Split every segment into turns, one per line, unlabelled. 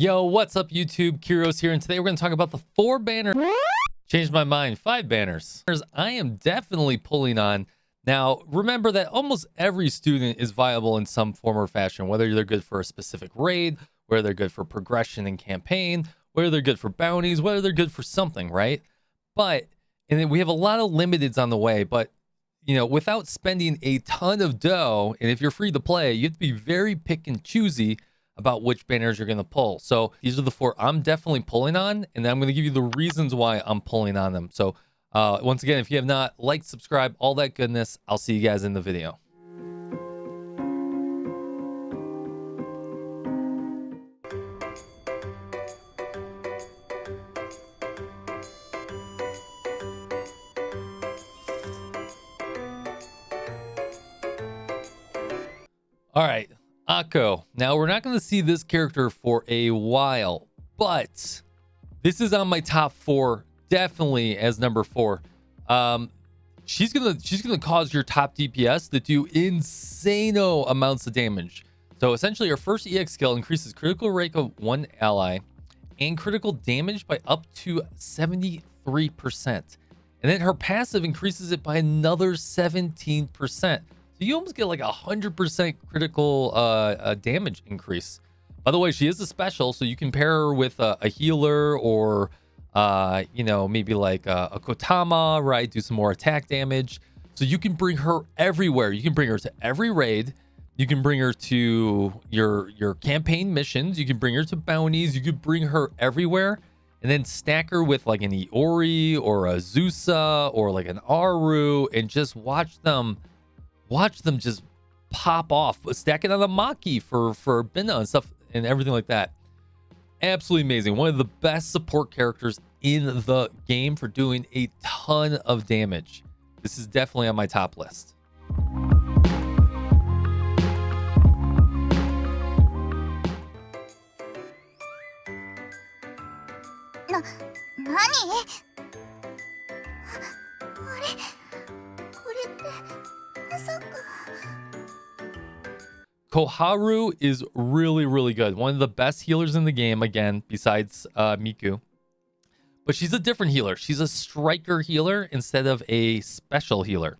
Yo, what's up YouTube? Kyrios here, and today we're going to talk about the 4 banners. Changed my mind, 5 banners. I am definitely pulling on. Now, remember that almost every student is viable in some form or fashion, whether they're good for a specific raid, whether they're good for progression and campaign, whether they're good for bounties, whether they're good for something, right? And then we have a lot of limiteds on the way, but you know, without spending a ton of dough, and if you're free to play, you have to be very pick and choosy about which banners you're going to pull. So these are the 4 I'm definitely pulling on, and then I'm going to give you the reasons why I'm pulling on them. So once again, if you have not liked, subscribe, all that goodness, I'll see you guys in the video. All right, Akko. Now, we're not going to see this character for a while, but this is on my top 4, definitely as number 4. She's gonna cause your top DPS to do insano amounts of damage. So essentially, her first EX skill increases critical rate of one ally and critical damage by up to 73%. And then her passive increases it by another 17%. So you almost get like 100% critical damage increase. By the way, she is a special, so you can pair her with a healer or, you know, maybe like a Kotama, right? Do some more attack damage. So you can bring her everywhere. You can bring her to every raid. You can bring her to your campaign missions. You can bring her to bounties. You could bring her everywhere. And then stack her with like an Iori or a Zusa or like an Aru and just watch them just pop off. Stack it on a Maki for Bina and stuff and everything like that. Absolutely amazing. One of the best support characters in the game for doing a ton of damage. This is definitely on my top list. Koharu is really good. One of the best healers in the game, again, besides Miku. But she's a different healer. She's a striker healer instead of a special healer.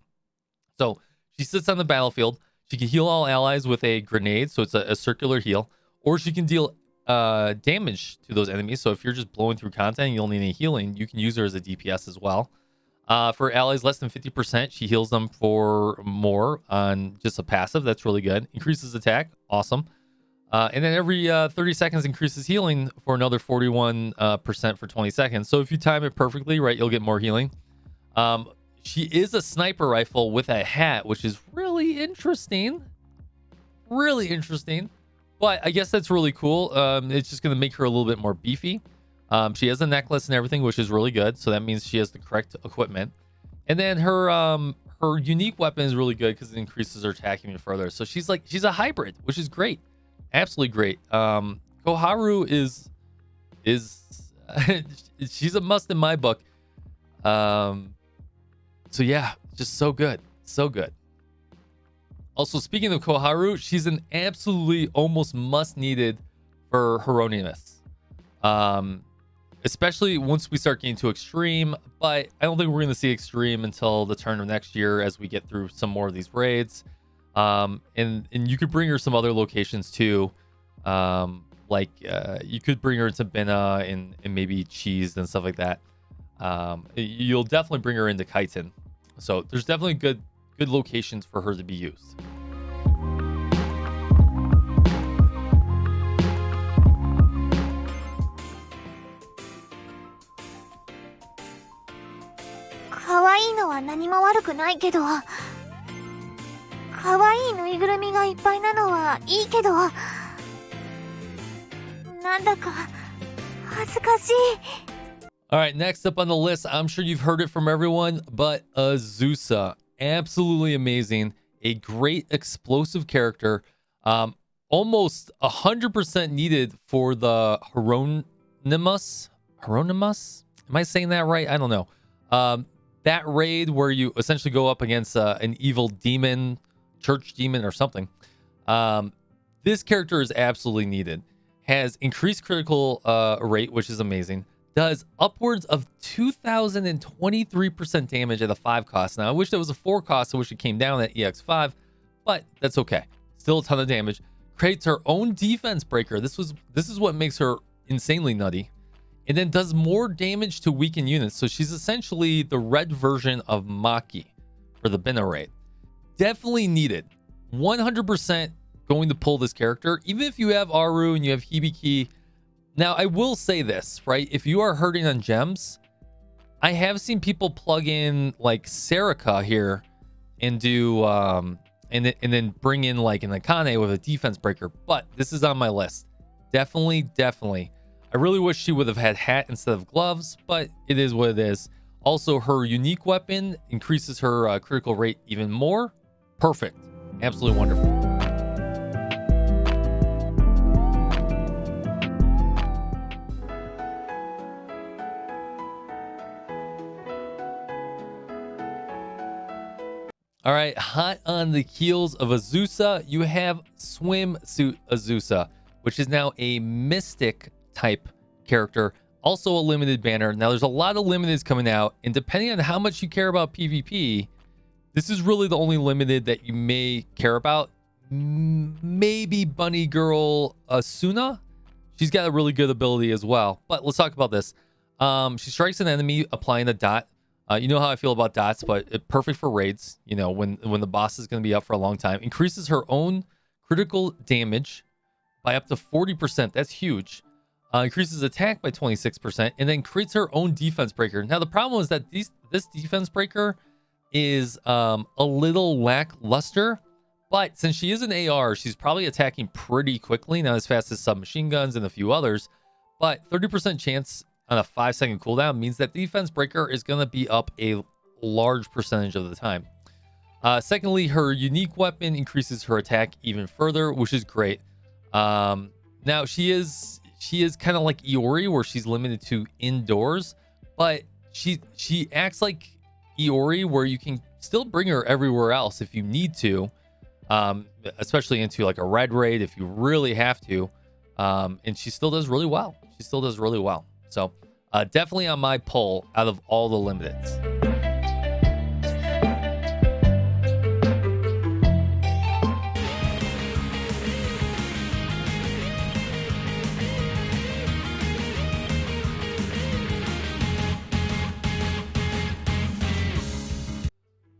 So she sits on the battlefield. She can heal all allies with a grenade, so it's a circular heal. Or she can deal damage to those enemies. So if you're just blowing through content and you don't need any healing, you can use her as a DPS as well. For allies less than 50%, she heals them for more on just a passive. That's really good. Increases attack. Awesome. And then every 30 seconds increases healing for another 41% for 20 seconds. So if you time it perfectly, right, you'll get more healing. She is a sniper rifle with a hat, which is really interesting. Really interesting. But I guess that's really cool. It's just going to make her a little bit more beefy. She has a necklace and everything, which is really good. So that means she has the correct equipment. And then her unique weapon is really good because it increases her attack even further. So she's a hybrid, which is great. Absolutely great. Koharu is she's a must in my book. So yeah, just so good. So good. Also, speaking of Koharu, she's an absolutely almost must needed for Hieronymus. Especially once we start getting to extreme, but I don't think we're going to see extreme until the turn of next year as we get through some more of these raids. And you could bring her some other locations too. You could bring her to Bina and maybe Cheese and stuff like that. You'll definitely bring her into Kaiten. So there's definitely good locations for her to be used. All right, next up on the list, I'm sure you've heard it from everyone, but Azusa. Absolutely amazing. A great explosive character. Almost 100% needed for the Hieronymus. Am I saying that right? I don't know. That raid where you essentially go up against an evil demon, church demon or something. This character is absolutely needed. has increased critical rate, which is amazing. Does upwards of 2,023% damage at a 5 cost. Now, I wish that was a 4 cost. I wish it came down at EX5, but that's okay. Still a ton of damage. Creates her own defense breaker. This is what makes her insanely nutty. And then does more damage to weakened units. So she's essentially the red version of Maki for the Bina rate. Definitely needed. 100% going to pull this character, even if you have Aru and you have Hibiki. Now, I will say this, right? If you are hurting on gems, I have seen people plug in like Serica here and do and then bring in like an Akane with a defense breaker. But this is on my list. Definitely. I really wish she would have had hat instead of gloves, but it is what it is. Also, her unique weapon increases her critical rate even more. Perfect. Absolutely wonderful. All right, hot on the heels of Azusa, you have Swimsuit Azusa, which is now a mystic type character, also a limited banner. Now, there's a lot of limiteds coming out, and depending on how much you care about PvP, this is really the only limited that you may care about. Maybe Bunny Girl Asuna. She's got a really good ability as well. But let's talk about this. She strikes an enemy, applying a dot. You know how I feel about dots, but it's perfect for raids. You know, when the boss is going to be up for a long time. Increases her own critical damage by up to 40%. That's huge. Increases attack by 26%, and then creates her own defense breaker. Now, the problem is that this defense breaker is a little lackluster, but since she is an AR, she's probably attacking pretty quickly, not as fast as submachine guns and a few others, but 30% chance on a 5-second cooldown means that defense breaker is going to be up a large percentage of the time. Secondly, her unique weapon increases her attack even further, which is great. Now, she is kind of like Iori, where she's limited to indoors, but she acts like Iori, where you can still bring her everywhere else if you need to, especially into like a red raid if you really have to, and she still does really well. So definitely on my pull out of all the limiteds.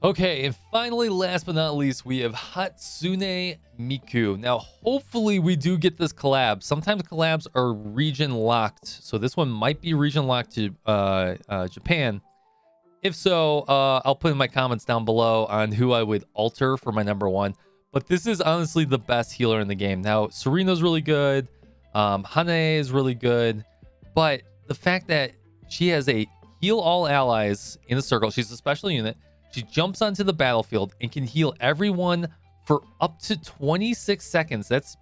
Okay, and finally, last but not least, we have Hatsune Miku. Now, hopefully we do get this collab. Sometimes collabs are region locked, so this one might be region locked to Japan. If so, I'll put in my comments down below on who I would alter for my number one. But this is honestly the best healer in the game. Now, Serena's really good. Hane is really good. But the fact that she has a heal all allies in a circle, she's a special unit. She jumps onto the battlefield and can heal everyone for up to 26 seconds. That's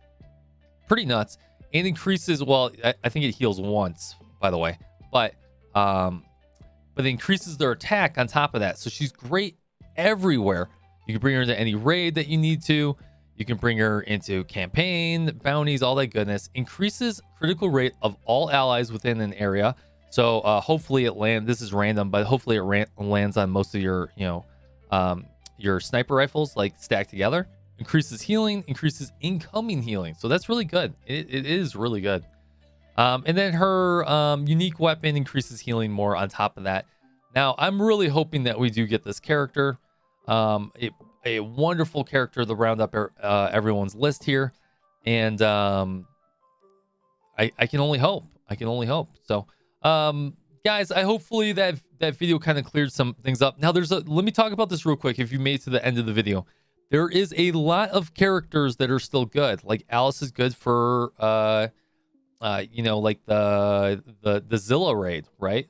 pretty nuts. And increases, well, I think it heals once, by the way. But it increases their attack on top of that. So she's great everywhere. You can bring her into any raid that you need to. You can bring her into campaign, bounties, all that goodness. Increases critical rate of all allies within an area. So hopefully it lands. This is random, but hopefully it lands on most of your, your sniper rifles, like stacked together. Increases healing, increases incoming healing. So that's really good. It is really good. And then her unique weapon increases healing more on top of that. Now, I'm really hoping that we do get this character. A wonderful character to round up everyone's list here. And I can only hope. So, guys, I hopefully that video kind of cleared some things up. Now, let me talk about this real quick. If you made it to the end of the video, there is a lot of characters that are still good. Like Alice is good for like the Zilla raid, right?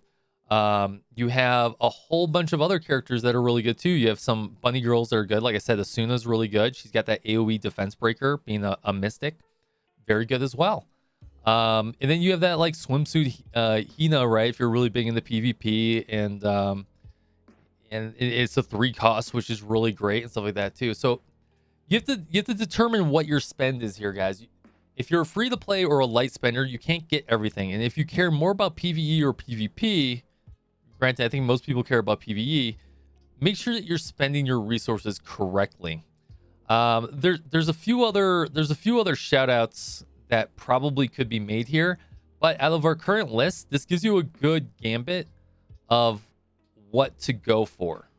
You have a whole bunch of other characters that are really good too. You have some bunny girls that are good. Like I said, Asuna's really good. She's got that AoE defense breaker, being a mystic, very good as well. And then you have that like swimsuit Hina, right? If you're really big into PvP, and it's a 3 cost, which is really great and stuff like that too. So you have to determine what your spend is here, guys. If you're a free to play or a light spender, you can't get everything. And if you care more about PvE or PvP, granted, I think most people care about PvE, make sure that you're spending your resources correctly. There's a few other shout outs that probably could be made here, but out of our current list, this gives you a good gambit of what to go for.